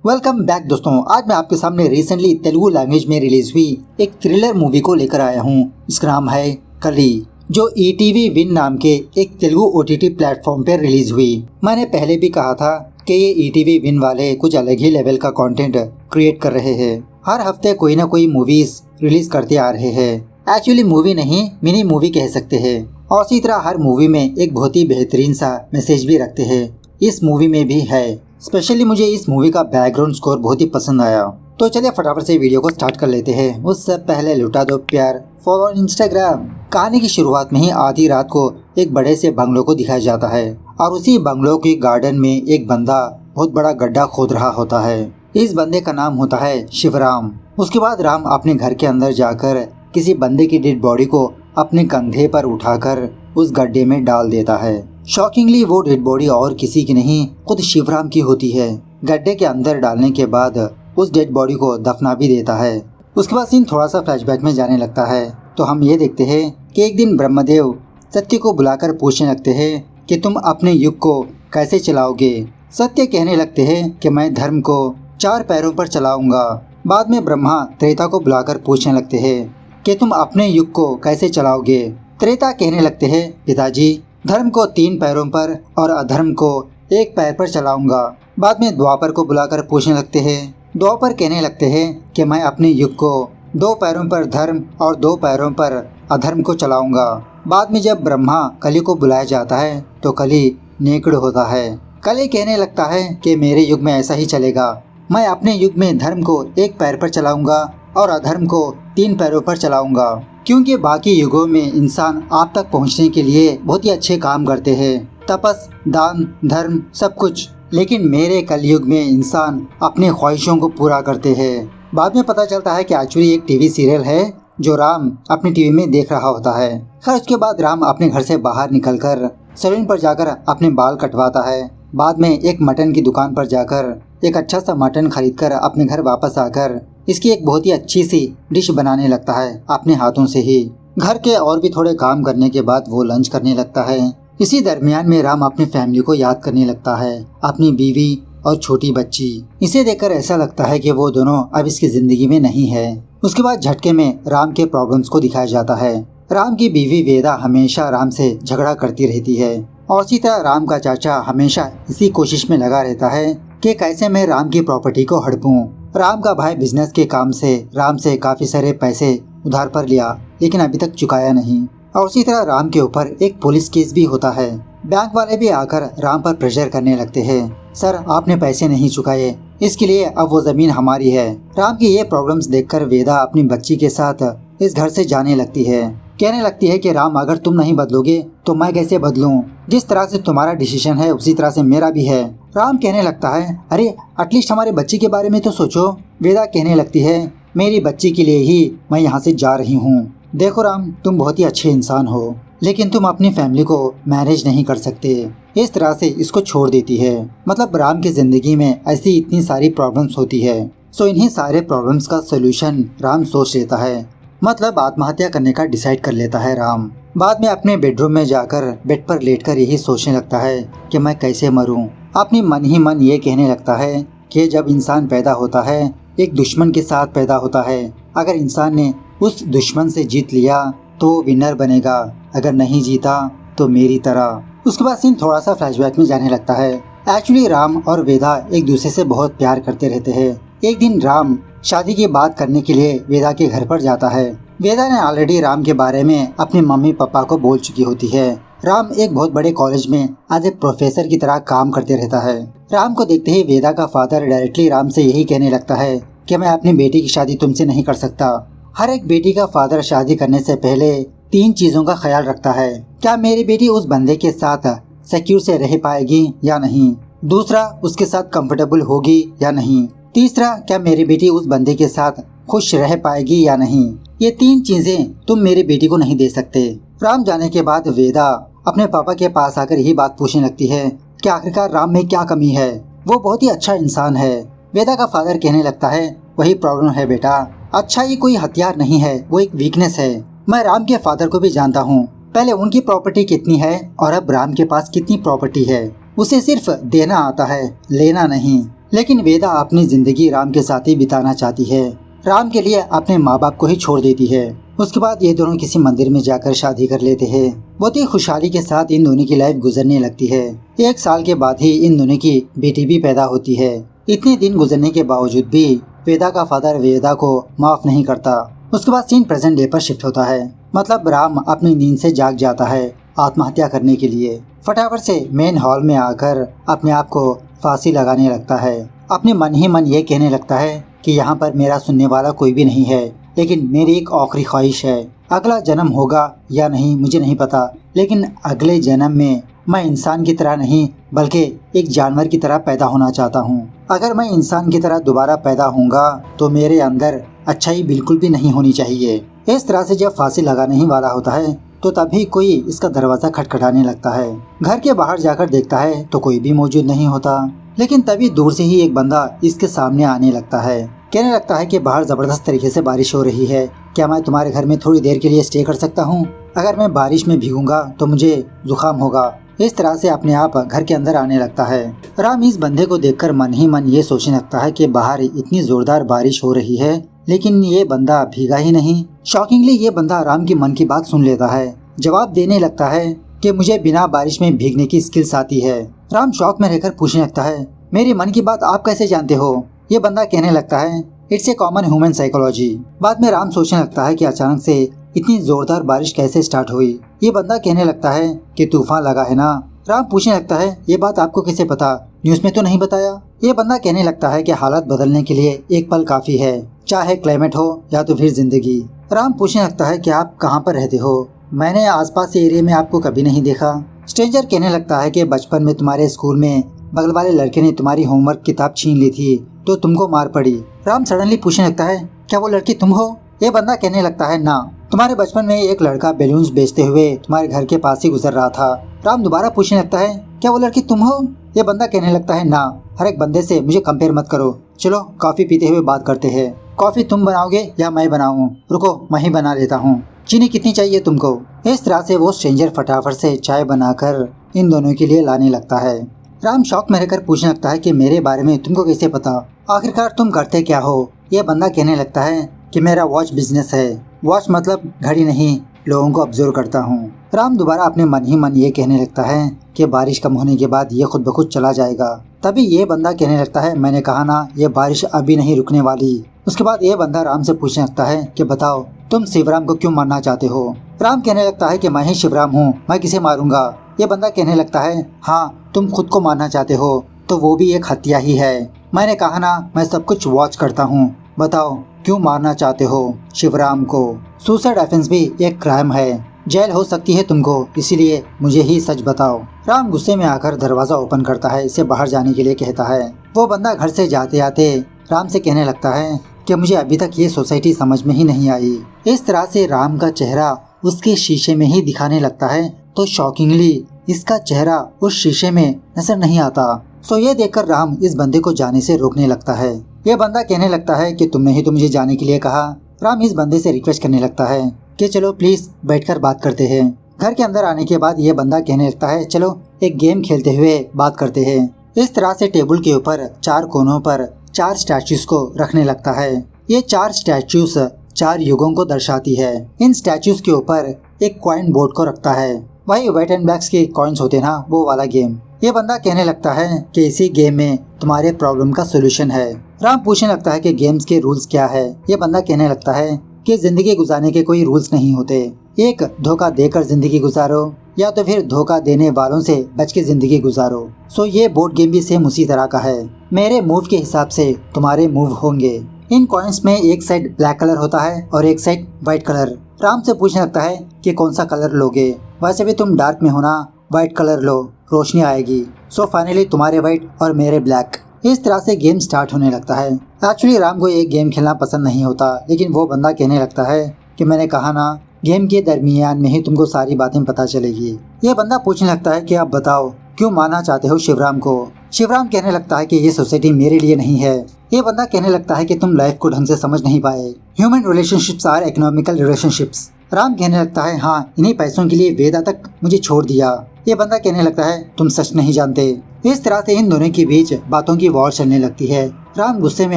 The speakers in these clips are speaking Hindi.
वेलकम बैक दोस्तों। आज मैं आपके सामने रिसेंटली तेलुगु लैंग्वेज में रिलीज हुई एक थ्रिलर मूवी को लेकर आया हूँ। इसका नाम है कली, जो ईटीवी विन नाम के एक तेलुगु ओटीटी प्लेटफॉर्म पर रिलीज हुई। मैंने पहले भी कहा था कि ये ईटीवी विन वाले कुछ अलग ही लेवल का कंटेंट क्रिएट कर रहे हैं। हर हफ्ते कोई ना कोई मूवीज रिलीज करते आ रहे हैं। एक्चुअली मूवी नहीं, मिनी मूवी कह सकते हैं। और इसी तरह हर मूवी में एक बहुत ही बेहतरीन सा मैसेज भी रखते हैं। इस मूवी में भी है। स्पेशली मुझे इस मूवी का बैकग्राउंड स्कोर बहुत ही पसंद आया। तो चलिए फटाफट से वीडियो को स्टार्ट कर लेते हैं। उससे पहले लुटा दो प्यार, फॉलो ऑन इंस्टाग्राम। कहानी की शुरुआत में ही आधी रात को एक बड़े से बंगलों को दिखाया जाता है और उसी बंगलों के गार्डन में एक बंदा बहुत बड़ा गड्ढा खोद रहा होता है। इस बंदे का नाम होता है शिवराम। उसके बाद राम अपने घर के अंदर जाकर किसी बंदे की डेड बॉडी को अपने कंधे पर उठाकर उस गड्ढे में डाल देता है। शॉकिंगली वो डेड बॉडी और किसी की नहीं, खुद शिवराम की होती है। गड्ढे के अंदर डालने के बाद उस डेड बॉडी को दफना भी देता है। उसके बाद सीन थोड़ा सा फ्लैशबैक में जाने लगता है। तो हम ये देखते हैं कि एक दिन ब्रह्मदेव सत्य को बुलाकर पूछने लगते हैं कि तुम अपने युग को कैसे चलाओगे। सत्य कहने लगते हैं कि मैं धर्म को 4 पैरों पर चलाऊंगा। बाद में ब्रह्मा त्रेता को बुलाकर पूछने लगते हैं कि तुम अपने युग को कैसे चलाओगे। त्रेता कहने लगते हैं पिताजी, धर्म को 3 पैरों पर और अधर्म को 1 पैर पर चलाऊंगा। बाद में द्वापर को बुलाकर पूछने लगते हैं। द्वापर कहने लगते हैं कि मैं अपने युग को 2 पैरों पर धर्म और 2 पैरों पर अधर्म को चलाऊंगा। बाद में जब ब्रह्मा कली को बुलाया जाता है तो कली नेकड़ होता है। कली कहने लगता है कि मेरे युग में ऐसा ही चलेगा। मैं अपने युग में धर्म को 1 पैर पर चलाऊंगा और अधर्म को 3 पैरों पर चलाऊंगा, क्योंकि बाकी युगों में इंसान आप तक पहुंचने के लिए बहुत ही अच्छे काम करते हैं, तपस, दान, धर्म, सब कुछ। लेकिन मेरे कलयुग में इंसान अपने ख्वाहिशों को पूरा करते हैं। बाद में पता चलता है कि एक्चुअली एक टीवी सीरियल है जो राम अपने टीवी में देख रहा होता है। खैर उसके बाद राम अपने घर से बाहर निकलकर सैलून पर जाकर अपने बाल कटवाता है। बाद में एक मटन की दुकान पर जाकर एक अच्छा सा मटन खरीदकर अपने घर वापस आकर इसकी एक बहुत ही अच्छी सी डिश बनाने लगता है अपने हाथों से ही। घर के और भी थोड़े काम करने के बाद वो लंच करने लगता है। इसी दरमियान में राम अपनी फैमिली को याद करने लगता है, अपनी बीवी और छोटी बच्ची। इसे देखकर ऐसा लगता है कि वो दोनों अब इसकी जिंदगी में नहीं है। उसके बाद झटके में राम के प्रॉब्लम्स को दिखाया जाता है। राम की बीवी वेदा हमेशा राम से झगड़ा करती रहती है और इसी तरह राम का चाचा हमेशा इसी कोशिश में लगा रहता है कि कैसे मैं राम की प्रॉपर्टी को हड़पूं। राम का भाई बिजनेस के काम से राम से काफी सारे पैसे उधार पर लिया, लेकिन अभी तक चुकाया नहीं। और उसी तरह राम के ऊपर एक पुलिस केस भी होता है। बैंक वाले भी आकर राम पर प्रेशर करने लगते हैं, सर आपने पैसे नहीं चुकाए, इसके लिए अब वो जमीन हमारी है। राम की ये प्रॉब्लम्स देखकर वेदा अपनी बच्ची के साथ इस घर से जाने लगती है। कहने लगती है कि राम अगर तुम नहीं बदलोगे तो मैं कैसे बदलूं? जिस तरह से तुम्हारा डिसीजन है उसी तरह से मेरा भी है। राम कहने लगता है अरे एटलीस्ट हमारे बच्ची के बारे में तो सोचो। वेदा कहने लगती है मेरी बच्ची के लिए ही मैं यहाँ से जा रही हूँ। देखो राम, तुम बहुत ही अच्छे इंसान हो, लेकिन तुम अपनी फैमिली को मैनेज नहीं कर सकते। इस तरह से इसको छोड़ देती है। मतलब राम की जिंदगी में ऐसी इतनी सारी प्रॉब्लम्स होती है। सो इन्हीं सारे प्रॉब्लम्स का सोल्यूशन राम सोच लेता है। मतलब आत्महत्या करने का डिसाइड कर लेता है राम। बाद में अपने बेडरूम में जाकर बेड पर लेटकर यही सोचने लगता है कि मैं कैसे मरूं। अपनी मन ही मन ये कहने लगता है कि जब इंसान पैदा होता है एक दुश्मन के साथ पैदा होता है। अगर इंसान ने उस दुश्मन से जीत लिया तो विनर बनेगा, अगर नहीं जीता तो मेरी तरह। उसके बाद सीन थोड़ा सा फ्लैशबैक में जाने लगता है। एक्चुअली राम और वेदा एक दूसरे से बहुत प्यार करते रहते हैं। एक दिन राम शादी की बात करने के लिए वेदा के घर पर जाता है। वेदा ने ऑलरेडी राम के बारे में अपने मम्मी पापा को बोल चुकी होती है। राम एक बहुत बड़े कॉलेज में एज ए प्रोफेसर की तरह काम करते रहता है। राम को देखते ही वेदा का फादर डायरेक्टली राम से यही कहने लगता है कि मैं अपनी बेटी की शादी तुमसे नहीं कर सकता। हर एक बेटी का फादर शादी करने से पहले 3 चीजों का ख्याल रखता है। क्या मेरी बेटी उस बंदे के साथ सिक्योर से रह पाएगी या नहीं? दूसरा, उसके साथ कंफर्टेबल होगी या नहीं? तीसरा, क्या मेरी बेटी उस बंदे के साथ खुश रह पाएगी या नहीं? ये 3 चीजें तुम मेरी बेटी को नहीं दे सकते। राम जाने के बाद वेदा अपने पापा के पास आकर यही बात पूछने लगती है कि आखिरकार राम में क्या कमी है, वो बहुत ही अच्छा इंसान है। वेदा का फादर कहने लगता है वही प्रॉब्लम है बेटा, अच्छा ये कोई हथियार नहीं है, वो एक वीकनेस है। मैं राम के फादर को भी जानता हूँ। पहले उनकी प्रॉपर्टी कितनी है और अब राम के पास कितनी प्रॉपर्टी है। उसे सिर्फ देना आता है, लेना नहीं। लेकिन वेदा अपनी जिंदगी राम के साथ ही बिताना चाहती है। राम के लिए अपने माँ बाप को ही छोड़ देती है। उसके बाद ये दोनों किसी मंदिर में जाकर शादी कर लेते हैं। बहुत ही खुशहाली के साथ इन दोनों की लाइफ गुजरने लगती है। 1 साल के बाद ही इन दोनों की बेटी भी पैदा होती है। इतने दिन गुजरने के बावजूद भी वेदा का फादर वेदा को माफ नहीं करता। उसके बाद सीन प्रेजेंट डे पर शिफ्ट होता है। मतलब राम अपनी नींद से जाग जाता है आत्महत्या करने के लिए। फटाफट से मेन हॉल में आकर अपने आप को फांसी लगाने लगता है। अपने मन ही मन ये कहने लगता है कि यहाँ पर मेरा सुनने वाला कोई भी नहीं है, लेकिन मेरी एक आखिरी ख्वाहिश है। अगला जन्म होगा या नहीं मुझे नहीं पता, लेकिन अगले जन्म में मैं इंसान की तरह नहीं बल्कि एक जानवर की तरह पैदा होना चाहता हूँ। अगर मैं इंसान की तरह दोबारा पैदा होऊंगा तो मेरे अंदर अच्छाई बिल्कुल भी नहीं होनी चाहिए। इस तरह से जब फांसी लगाने ही वाला होता है तो तभी कोई इसका दरवाजा खटखटाने लगता है। घर के बाहर जाकर देखता है तो कोई भी मौजूद नहीं होता, लेकिन तभी दूर से ही एक बंदा इसके सामने आने लगता है। कहने लगता है कि बाहर जबरदस्त तरीके से बारिश हो रही है, क्या मैं तुम्हारे घर में थोड़ी देर के लिए स्टे कर सकता हूँ? अगर मैं बारिश में भीगूंगा तो मुझे जुकाम होगा। इस तरह से अपने आप घर के अंदर आने लगता है। राम इस बंदे को देखकर मन ही मन ये सोचने लगता है कि बाहर इतनी जोरदार बारिश हो रही है, लेकिन ये बंदा भीगा ही नहीं। शॉकिंगली ये बंदा राम की मन की बात सुन लेता है। जवाब देने लगता है कि मुझे बिना बारिश में भीगने की स्किल्स आती है। राम शॉक में रहकर पूछने लगता है, मेरी मन की बात आप कैसे जानते हो? ये बंदा कहने लगता है, it's a common human psychology. बाद में राम सोचने लगता है कि अचानक से इतनी जोरदार बारिश कैसे स्टार्ट हुई। ये बंदा कहने लगता है कि तूफान लगा है ना। राम पूछने लगता है, ये बात आपको कैसे पता? न्यूज़ में तो नहीं बताया। ये बंदा कहने लगता है कि हालात बदलने के लिए एक पल काफी है, चाहे क्लाइमेट हो या तो फिर जिंदगी। राम पूछने लगता है कि आप कहाँ पर रहते हो? मैंने आसपास के एरिया में आपको कभी नहीं देखा। स्ट्रेंजर कहने लगता है कि बचपन में तुम्हारे स्कूल में बगल वाले लड़के ने तुम्हारी होमवर्क किताब छीन ली थी तो तुमको मार पड़ी। राम सडनली पूछने लगता है, क्या वो लड़की तुम हो? ये बंदा कहने लगता है, ना, तुम्हारे बचपन में एक लड़का बैलून्स बेचते हुए तुम्हारे घर के पास ही गुजर रहा था। राम दोबारा पूछने लगता है, क्या वो लड़की तुम हो? ये बंदा कहने लगता है, ना, हर एक बंदे से मुझे कंपेयर मत करो, चलो कॉफी पीते हुए बात करते हैं। कॉफी तुम बनाओगे या मैं बनाऊं? रुको मैं ही बना लेता हूँ। चीनी कितनी चाहिए तुमको? इस तरह से वो स्ट्रेंजर फटाफट से चाय बनाकर इन दोनों के लिए लाने लगता है। राम शौक में रहकर पूछने लगता है कि मेरे बारे में तुमको कैसे पता? आखिरकार तुम करते क्या हो? ये बंदा कहने लगता है कि मेरा वॉच बिजनेस है। वॉच मतलब घड़ी नहीं, लोगों को ऑब्जर्व करता हूँ। राम दोबारा अपने मन ही मन ये कहने लगता है कि बारिश कम होने के बाद ये खुद ब खुद चला जाएगा। तभी ये बंदा कहने लगता है, मैंने कहा ना ये बारिश अभी नहीं रुकने वाली। उसके बाद ये बंदा राम से पूछने लगता है कि बताओ तुम शिवराम को क्यों मारना चाहते हो? राम कहने लगता है कि मैं ही शिवराम हूँ, मैं किसे मारूंगा? ये बंदा कहने लगता है, हाँ तुम खुद को मारना चाहते हो तो वो भी एक हत्या ही है। मैंने कहा ना मैं सब कुछ वॉच करता हूँ, बताओ क्यों मारना चाहते हो शिवराम को? सुसाइड ऑफेंस भी एक क्राइम है, जेल हो सकती है तुमको, इसीलिए मुझे ही सच बताओ। राम गुस्से में आकर दरवाजा ओपन करता है, इसे बाहर जाने के लिए कहता है। वो बंदा घर से जाते आते राम से कहने लगता है कि मुझे अभी तक ये सोसाइटी समझ में ही नहीं आई। इस तरह से राम का चेहरा उसके शीशे में ही दिखाने लगता है तो शॉकिंगली इसका चेहरा उस शीशे में नजर नहीं आता। सो ये देखकर राम इस बंदे को जाने से रोकने लगता है। ये बंदा कहने लगता है कि तुमने ही तो मुझे जाने के लिए कहा। राम इस बंदे से रिक्वेस्ट करने लगता है कि चलो प्लीज बैठकर बात करते हैं। घर के अंदर आने के बाद ये बंदा कहने लगता है, चलो एक गेम खेलते हुए बात करते हैं। इस तरह से टेबल के ऊपर 4 कोनों पर 4 स्टैचूज को रखने लगता है। ये 4 स्टैचूज 4 युगों को दर्शाती है। इन स्टैचूज के ऊपर एक कॉइन बोर्ड को रखता है, वही व्हाइट एंड ब्लैक्स के कॉइन्स होते ना, वो वाला गेम। ये बंदा कहने लगता है कि इसी गेम में तुम्हारे प्रॉब्लम का सोल्यूशन है। राम पूछने लगता है कि गेम्स के रूल्स क्या है। ये बंदा कहने लगता है कि जिंदगी गुजारने के कोई रूल्स नहीं होते, एक धोखा देकर जिंदगी गुजारो या तो फिर धोखा देने वालों से बच के जिंदगी गुजारो। सो ये बोर्ड गेम भी सेम उसी तरह का है। मेरे मूव के हिसाब से तुम्हारे मूव होंगे। इन कॉइन्स में एक साइड ब्लैक कलर होता है और एक साइड व्हाइट कलर। राम से पूछने लगता है कि कौन सा कलर लोगे? वैसे भी तुम डार्क में हो ना, व्हाइट कलर लो, रोशनी आएगी। सो फाइनली तुम्हारे व्हाइट और मेरे ब्लैक। इस तरह से गेम स्टार्ट होने लगता है। एक्चुअली राम को एक गेम खेलना पसंद नहीं होता, लेकिन वो बंदा कहने लगता है कि मैंने कहा ना गेम के दरमियान में ही तुमको सारी बातें पता चलेगी। ये बंदा पूछने लगता है कि आप बताओ क्यों मारना चाहते हो शिवराम को? शिवराम कहने लगता है कि ये सोसाइटी मेरे लिए नहीं है। ये बंदा कहने लगता है कि तुम लाइफ को ढंग से समझ नहीं पाए। Human relationships are economical relationships. Ram कहने लगता है, हाँ इन्हीं पैसों के लिए वेदा तक मुझे छोड़ दिया। ये बंदा कहने लगता है तुम सच नहीं जानते। इस तरह से इन दोनों के बीच बातों की वॉर चलने लगती है। राम गुस्से में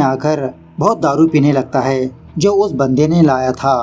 आकर बहुत दारू पीने लगता है जो उस बंदे ने लाया था।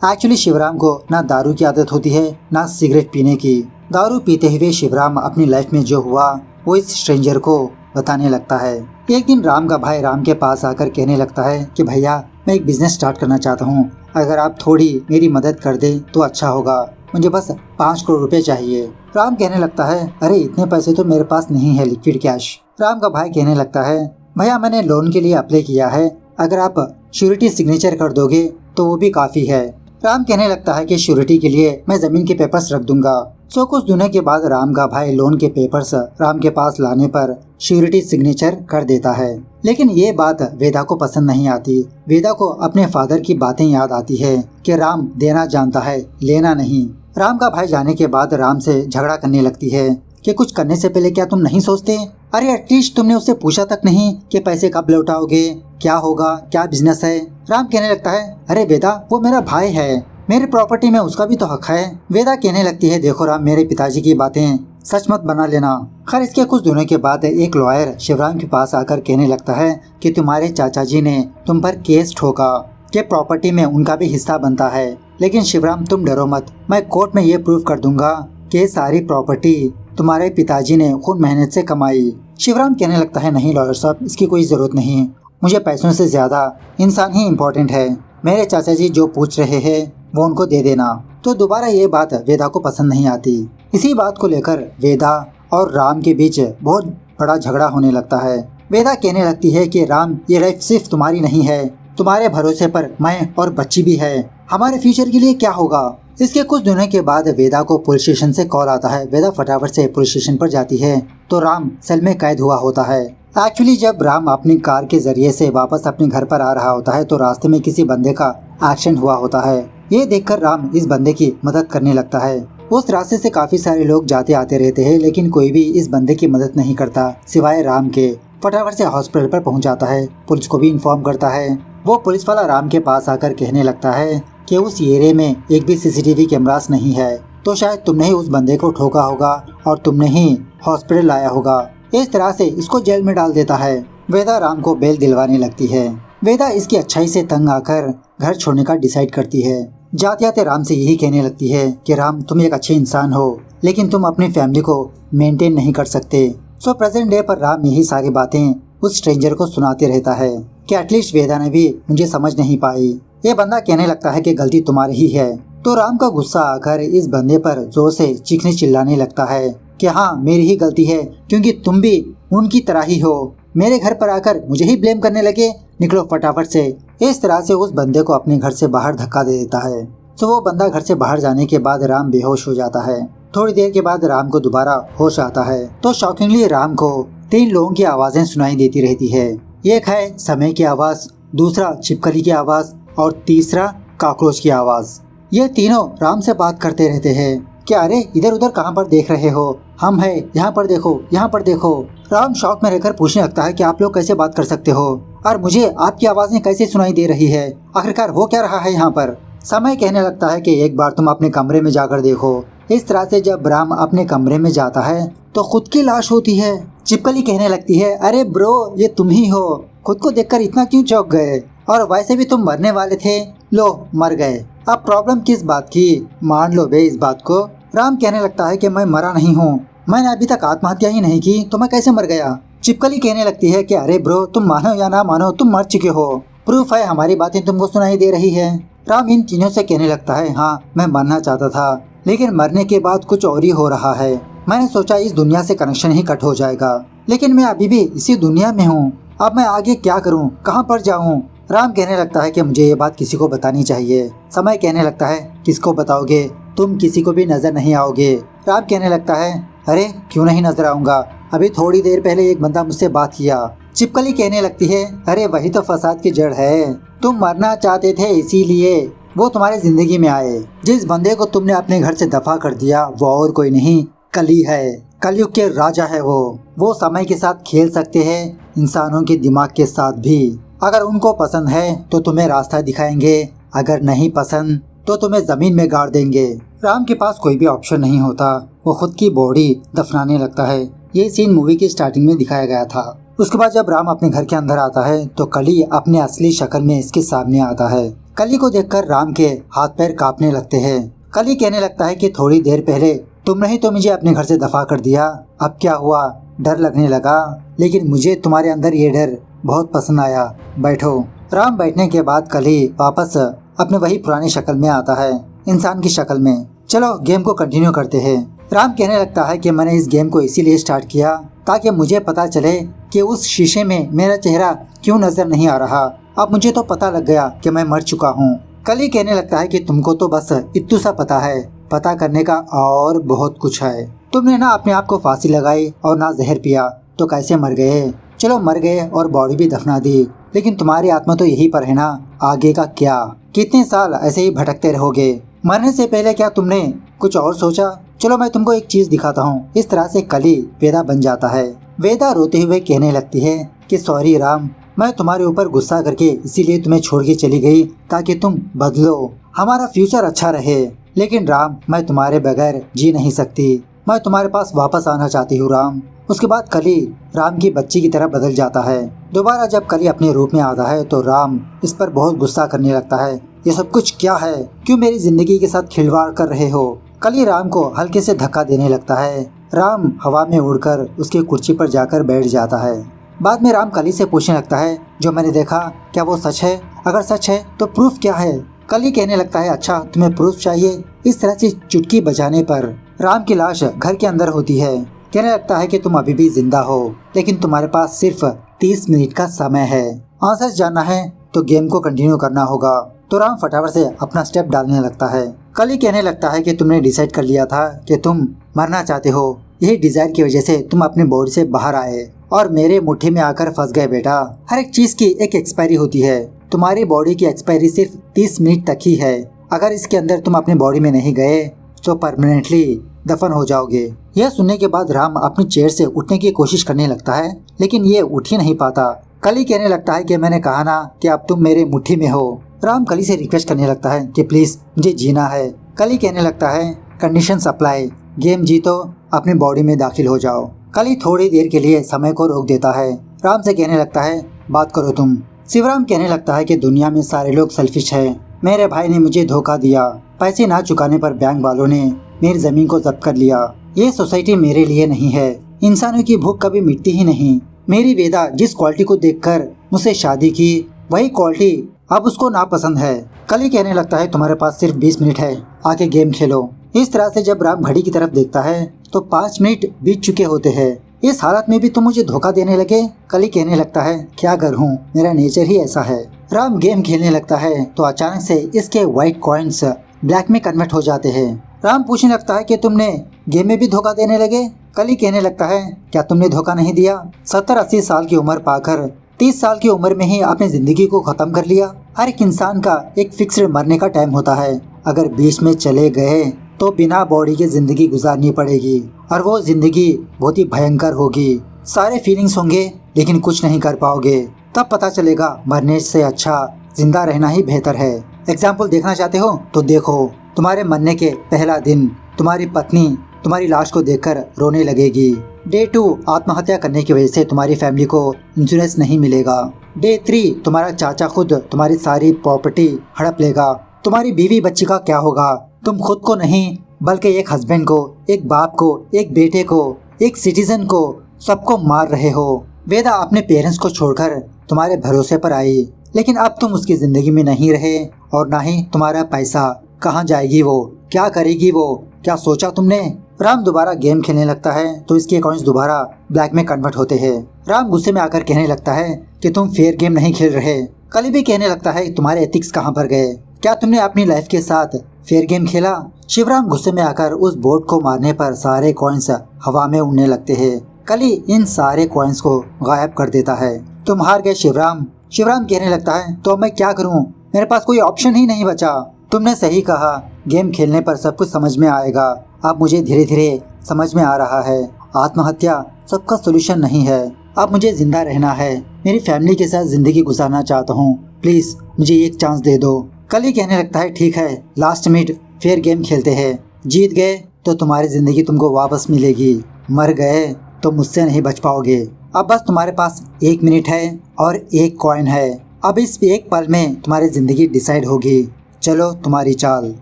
एक्चुअली शिवराम को ना दारू की आदत होती है ना सिगरेट पीने की। दारू पीते हुए शिवराम अपनी लाइफ में जो हुआ वो इस स्ट्रेंजर को बताने लगता है। एक दिन राम का भाई राम के पास आकर कहने लगता है कि भैया मैं एक बिजनेस स्टार्ट करना चाहता हूँ, अगर आप थोड़ी मेरी मदद कर दे तो अच्छा होगा, मुझे बस 5 करोड़ रुपए चाहिए। राम कहने लगता है अरे इतने पैसे तो मेरे पास नहीं है लिक्विड कैश। राम का भाई कहने लगता है भैया मैंने लोन के लिए अप्लाई किया है, अगर आप श्योरिटी सिग्नेचर कर दोगे तो वो भी काफी है। राम कहने लगता है कि श्योरिटी के लिए मैं जमीन के पेपर्स रख दूंगा। सो कुछ दिनों के बाद राम का भाई लोन के पेपर्स राम के पास लाने पर श्योरिटी सिग्नेचर कर देता है। लेकिन ये बात वेदा को पसंद नहीं आती। वेदा को अपने फादर की बातें याद आती है कि राम देना जानता है लेना नहीं। राम का भाई जाने के बाद राम से झगड़ा करने लगती है कि कुछ करने से पहले क्या तुम नहीं सोचते, अरे एटलीस्ट तुमने उससे पूछा तक नहीं कि पैसे कब लौटाओगे, क्या होगा, क्या बिजनेस है। राम कहने लगता है अरे वेदा वो मेरा भाई है, मेरी प्रॉपर्टी में उसका भी तो हक है। वेदा कहने लगती है देखो राम मेरे पिताजी की बातें सच मत बना लेना। खैर इसके कुछ दिनों के बाद एक लॉयर शिवराम के पास आकर कहने लगता है कि तुम्हारे चाचा जी ने तुम पर केस ठोका कि प्रॉपर्टी में उनका भी हिस्सा बनता है, लेकिन शिवराम तुम डरो मत, मैं कोर्ट में ये प्रूव कर दूंगा कि सारी प्रॉपर्टी तुम्हारे पिताजी ने खून मेहनत से कमाई। शिवराम कहने लगता है नहीं लॉयर साहब इसकी कोई जरूरत नहीं, मुझे पैसों से ज्यादा इंसान ही इम्पोर्टेंट है, मेरे चाचा जी जो पूछ रहे हैं वो उनको दे देना। तो दोबारा ये बात वेदा को पसंद नहीं आती। इसी बात को लेकर वेदा और राम के बीच बहुत बड़ा झगड़ा होने लगता है। वेदा कहने लगती है कि राम ये लाइफ सिर्फ तुम्हारी नहीं है, तुम्हारे भरोसे पर मैं और बच्ची भी है, हमारे फ्यूचर के लिए क्या होगा। इसके कुछ दिनों के बाद वेदा को पुलिस स्टेशन से कॉल आता है। वेदा फटाफट से पुलिस स्टेशन पर जाती है तो राम सेल में कैद हुआ होता है। एक्चुअली जब राम अपनी कार के जरिए से वापस अपने घर पर आ रहा होता है तो रास्ते में किसी बंदे का एक्सीडेंट हुआ होता है। ये देखकर राम इस बंदे की मदद करने लगता है। उस रास्ते से काफी सारे लोग जाते आते रहते हैं लेकिन कोई भी इस बंदे की मदद नहीं करता सिवाय राम के। फटाफट से हॉस्पिटल पर पहुंच जाता है, पुलिस को भी इन्फॉर्म करता है। वो पुलिस वाला राम के पास आकर कहने लगता है कि उस एरिया में एक भी सीसीटीवी कैमरास नहीं है, तो शायद तुमने ही उस बंदे को ठोका होगा और तुमने ही हॉस्पिटल लाया होगा। इस तरह से इसको जेल में डाल देता है। वेदा राम को बेल दिलवाने लगती है। वेदा इसकी अच्छाई से तंग आकर घर छोड़ने का डिसाइड करती है। जाते जाते राम से यही कहने लगती है कि राम तुम एक अच्छे इंसान हो लेकिन तुम अपनी फैमिली को मेंटेन नहीं कर सकते। सो प्रेजेंट डे पर राम यही सारी बातें उस स्ट्रेंजर को सुनाते रहता है कि एटलीस्ट वेदा ने भी मुझे समझ नहीं पाई। ये बंदा कहने लगता है कि गलती तुम्हारी ही है। तो राम का गुस्सा आकर इस बंदे पर जोर से चीखने चिल्लाने लगता है कि हाँ मेरी ही गलती है क्योंकि तुम भी उनकी तरह ही हो, मेरे घर पर आकर मुझे ही ब्लेम करने लगे, निकलो फटाफट से। इस तरह से उस बंदे को अपने घर से बाहर धक्का दे देता है। तो वो बंदा घर से बाहर जाने के बाद राम बेहोश हो जाता है। थोड़ी देर के बाद राम को दोबारा होश आता है तो शॉकिंगली राम को 3 लोगों की आवाजें सुनाई देती रहती है। एक है समय की आवाज, दूसरा छिपकली की आवाज और तीसरा कॉकरोच की आवाज। ये तीनों राम से बात करते रहते हैं कि अरे इधर उधर कहाँ पर देख रहे हो, हम है यहाँ पर देखो, यहाँ पर देखो। राम शॉक में रहकर पूछने लगता है कि आप लोग कैसे बात कर सकते हो और मुझे आपकी आवाजें कैसे सुनाई दे रही है, आखिरकार हो क्या रहा है यहाँ पर। समय कहने लगता है कि एक बार तुम अपने कमरे में जाकर देखो। इस तरह से जब राम अपने कमरे में जाता है तो खुद की लाश होती है। छिपकली कहने लगती है अरे ब्रो ये तुम ही हो, खुद को देखकर इतना क्यों चौंक गए, और वैसे भी तुम मरने वाले थे, लो मर गए, अब प्रॉब्लम किस बात की, मान लो बे इस बात को। राम कहने लगता है कि मैं मरा नहीं हूँ, मैंने अभी तक आत्महत्या ही नहीं की तो मैं कैसे मर गया। छिपकली कहने लगती है कि अरे ब्रो तुम मानो या ना मानो तुम मर चुके हो, प्रूफ है हमारी बातें तुमको सुनाई दे रही है। राम इन तीनों से कहने लगता है हाँ मैं मरना चाहता था लेकिन मरने के बाद कुछ और ही हो रहा है, मैंने सोचा इस दुनिया से कनेक्शन ही कट हो जाएगा, लेकिन मैं अभी भी इसी दुनिया में हूँ, अब मैं आगे क्या करूँ, कहाँ पर जाऊँ। राम कहने लगता है कि मुझे ये बात किसी को बतानी चाहिए। समय कहने लगता है किसको बताओगे, तुम किसी को भी नजर नहीं आओगे। राम कहने लगता है अरे क्यों नहीं नजर आऊंगा, अभी थोड़ी देर पहले एक बंदा मुझसे बात किया। छिपकली कहने लगती है अरे वही तो फसाद की जड़ है, तुम मरना चाहते थे इसीलिए वो तुम्हारी जिंदगी में आए। जिस बंदे को तुमने अपने घर से दफा कर दिया वो और कोई नहीं कली है, कलयुग के राजा है वो समय के साथ खेल सकते हैं, इंसानों के दिमाग के साथ भी। अगर उनको पसंद है तो तुम्हें रास्ता दिखाएंगे, अगर नहीं पसंद तो तुम्हें जमीन में गाड़ देंगे। राम के पास कोई भी ऑप्शन नहीं होता, वो खुद की बॉडी दफनाने लगता है। ये सीन मूवी की स्टार्टिंग में दिखाया गया था। उसके बाद जब राम अपने घर के अंदर आता है तो कली अपने असली शक्ल में इसके सामने आता है। कली को देखकर राम के हाथ पैर कांपने लगते हैं। कली कहने लगता है कि थोड़ी देर पहले तुमने ही तो मुझे अपने घर से दफा कर दिया, अब क्या हुआ, डर लगने लगा, लेकिन मुझे तुम्हारे अंदर ये डर बहुत पसंद आया, बैठो। राम बैठने के बाद कली वापस अपने वही पुरानी शक्ल में आता है, इंसान की शक्ल में। चलो गेम को कंटिन्यू करते हैं। राम कहने लगता है कि मैंने इस गेम को इसीलिए स्टार्ट किया ताकि मुझे पता चले कि उस शीशे में मेरा चेहरा क्यों नजर नहीं आ रहा। अब मुझे तो पता लग गया कि मैं मर चुका हूँ। कली कहने लगता है कि तुमको तो बस इतना सा पता है, पता करने का और बहुत कुछ है। तुमने ना अपने आप को फांसी लगाई और ना जहर पिया, तो कैसे मर गए? चलो मर गए और बॉडी भी दफना दी, लेकिन तुम्हारी आत्मा तो यही पर है ना, आगे का क्या? कितने साल ऐसे ही भटकते रहोगे? मरने से पहले क्या तुमने कुछ और सोचा? चलो मैं तुमको एक चीज दिखाता हूँ। इस तरह से कली वेदा बन जाता है। वेदा रोते हुए कहने लगती है कि सॉरी राम, मैं तुम्हारे ऊपर गुस्सा करके इसीलिए तुम्हें छोड़ के चली गई ताकि तुम बदलो, हमारा फ्यूचर अच्छा रहे। लेकिन राम, मैं तुम्हारे बगैर जी नहीं सकती, मैं तुम्हारे पास वापस आना चाहती हूँ राम। उसके बाद कली राम की बच्ची की तरह बदल जाता है। दोबारा जब कली अपने रूप में आता है तो राम इस पर बहुत गुस्सा करने लगता है। ये सब कुछ क्या है? क्यों मेरी जिंदगी के साथ खिलवाड़ कर रहे हो? कली राम को हल्के से धक्का देने लगता है। राम हवा में उड़कर उसकी कुर्सी पर जाकर बैठ जाता है। बाद में राम कली से पूछने लगता है, जो मैंने देखा क्या वो सच है? अगर सच है तो प्रूफ क्या है? कली कहने लगता है, अच्छा तुम्हें प्रूफ चाहिए? इस तरह से चुटकी बजाने पर राम की लाश घर के अंदर होती है। कहने लगता है कि तुम अभी भी जिंदा हो, लेकिन तुम्हारे पास सिर्फ 30 मिनट का समय है। आंसर जानना है तो गेम को कंटिन्यू करना होगा। तो राम फटाफट से अपना स्टेप डालने लगता है। कली कहने लगता है कि तुमने डिसाइड कर लिया था कि तुम मरना चाहते हो, यही डिजायर की वजह से तुम अपनी बॉडी से बाहर आए और मेरे मुट्ठी में आकर फंस गए। बेटा, हर एक चीज की एक एक्सपायरी होती है, तुम्हारी बॉडी की एक्सपायरी सिर्फ 30 मिनट तक ही है। अगर इसके अंदर तुम अपनी बॉडी में नहीं गए तो परमानेंटली दफन हो जाओगे। यह सुनने के बाद राम अपनी चेयर से उठने की कोशिश करने लगता है, लेकिन ये उठ ही नहीं पाता। कली कहने लगता है कि मैंने कहा ना कि अब तुम मेरे मुट्ठी में हो। राम कली से रिक्वेस्ट करने लगता है कि प्लीज मुझे जीना है। कली कहने लगता है, कंडीशन अप्लाई, गेम जीतो, अपनी बॉडी में दाखिल हो जाओ। कली थोड़ी देर के लिए समय को रोक देता है। राम से कहने लगता है, बात करो तुम। शिवराम कहने लगता है कि दुनिया में सारे लोग सेल्फिश है, मेरे भाई ने मुझे धोखा दिया, पैसे ना चुकाने पर बैंक वालों ने मेरी जमीन को जब्त कर लिया। ये सोसाइटी मेरे लिए नहीं है, इंसानों की भूख कभी मिटती ही नहीं। मेरी वेदा जिस क्वालिटी को देखकर मुझसे शादी की, वही क्वालिटी अब उसको नापसंद है। कली कहने लगता है, तुम्हारे पास सिर्फ 20 मिनट है, आके गेम खेलो। इस तरह से जब राम घड़ी की तरफ देखता है तो 5 मिनट बीत चुके होते हैं। इस हालत में भी तुम मुझे धोखा देने लगे? कली कहने लगता है, क्या करूं, मेरा नेचर ही ऐसा है। राम गेम खेलने लगता है तो अचानक से इसके व्हाइट कॉइन्स ब्लैक में कन्वर्ट हो जाते हैं। राम पूछने लगता है कि तुमने गेम में भी धोखा देने लगे? कली कहने लगता है, क्या तुमने धोखा नहीं दिया? 70-80 साल की उम्र पाकर 30 साल की उम्र में ही अपनी जिंदगी को खत्म कर लिया। हर एक इंसान का एक फिक्स्ड मरने का टाइम होता है, अगर बीच में चले गए तो बिना बॉडी के जिंदगी गुजारनी पड़ेगी और वो जिंदगी बहुत ही भयंकर होगी। सारे फीलिंग्स होंगे लेकिन कुछ नहीं कर पाओगे। तब पता चलेगा मरने से अच्छा जिंदा रहना ही बेहतर है। एग्जाम्पल देखना चाहते हो तो देखो, तुम्हारे मरने के पहला दिन तुम्हारी पत्नी तुम्हारी लाश को देखकर रोने लगेगी। डे 2 आत्महत्या करने की वजह से तुम्हारी फैमिली को इंश्योरेंस नहीं मिलेगा। डे 3 तुम्हारा चाचा खुद तुम्हारी सारी प्रॉपर्टी हड़प लेगा। तुम्हारी बीवी बच्ची का क्या होगा? तुम खुद को नहीं बल्कि एक हस्बैंड को, एक बाप को, एक बेटे को, एक सिटीजन को, सबको मार रहे हो। वेदा अपने पेरेंट्स को छोड़कर तुम्हारे भरोसे पर आई, लेकिन अब तुम उसकी जिंदगी में नहीं रहे और ना ही तुम्हारा पैसा। कहाँ जाएगी वो, क्या करेगी वो, क्या सोचा तुमने? राम दोबारा गेम खेलने लगता है तो इसके अकाउंट्स दोबारा ब्लैक में कन्वर्ट होते हैं। राम गुस्से में आकर कहने लगता है कि तुम फेयर गेम नहीं खेल रहे। कली भी कहने लगता है, तुम्हारे एथिक्स कहाँ पर गए? क्या तुमने अपनी लाइफ के साथ फेयर गेम खेला? शिवराम गुस्से में आकर उस बोर्ड को मारने पर सारे कॉइन्स हवा में उड़ने लगते हैं। कली इन सारे कॉइन्स को गायब कर देता है। तुम हार गए शिवराम। शिवराम कहने लगता है, तो मैं क्या करूं? मेरे पास कोई ऑप्शन ही नहीं बचा। तुमने सही कहा, गेम खेलने पर सब कुछ समझ में आएगा। अब मुझे धीरे धीरे समझ में आ रहा है, आत्महत्या सबका सोल्यूशन नहीं है। अब मुझे जिंदा रहना है, मेरी फैमिली के साथ जिंदगी गुजारना चाहता हूँ, प्लीज मुझे एक चांस दे दो। कली कहने लगता है ठीक है, लास्ट मिनट फेयर गेम खेलते हैं, जीत गए तो तुम्हारी जिंदगी तुमको वापस मिलेगी, मर गए तो मुझसे नहीं बच पाओगे। अब बस तुम्हारे पास 1 मिनट है और 1 कॉइन है। अब इस एक पल में तुम्हारी जिंदगी डिसाइड होगी, चलो तुम्हारी चाल।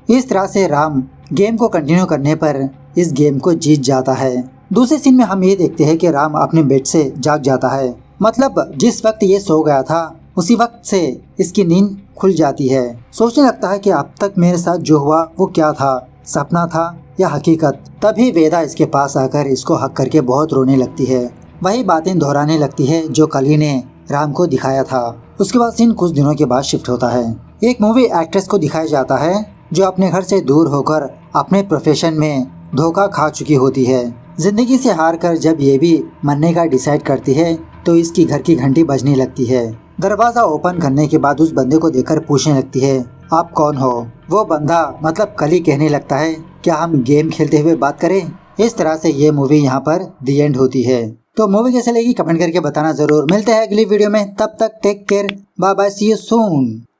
इस तरह से राम गेम को कंटिन्यू करने पर इस गेम को जीत जाता है। दूसरे सीन में हम ये देखते हैं कि राम अपने बेड से जाग जाता है, मतलब जिस वक्त ये सो गया था उसी वक्त से इसकी नींद खुल जाती है। सोचने लगता है कि अब तक मेरे साथ जो हुआ वो क्या था, सपना था या हकीकत। तभी वेदा इसके पास आकर इसको हक करके बहुत रोने लगती है, वही बातें दोहराने लगती है जो कली ने राम को दिखाया था। उसके बाद सीन कुछ दिनों के बाद शिफ्ट होता है। एक मूवी एक्ट्रेस को दिखाया जाता है जो अपने घर से दूर होकर अपने प्रोफेशन में धोखा खा चुकी होती है। जिंदगी से हार कर जब ये भी मरने का डिसाइड करती है तो इसकी घर की घंटी बजने लगती है। दरवाजा ओपन करने के बाद उस बंदे को देखकर पूछने लगती है, आप कौन हो? वो बंदा मतलब कली कहने लगता है, क्या हम गेम खेलते हुए बात करें? इस तरह से ये मूवी यहाँ पर दी एंड होती है। तो मूवी कैसे लगी कमेंट करके बताना जरूर। मिलते हैं अगली वीडियो में, तब तक take care, bye bye, see you soon.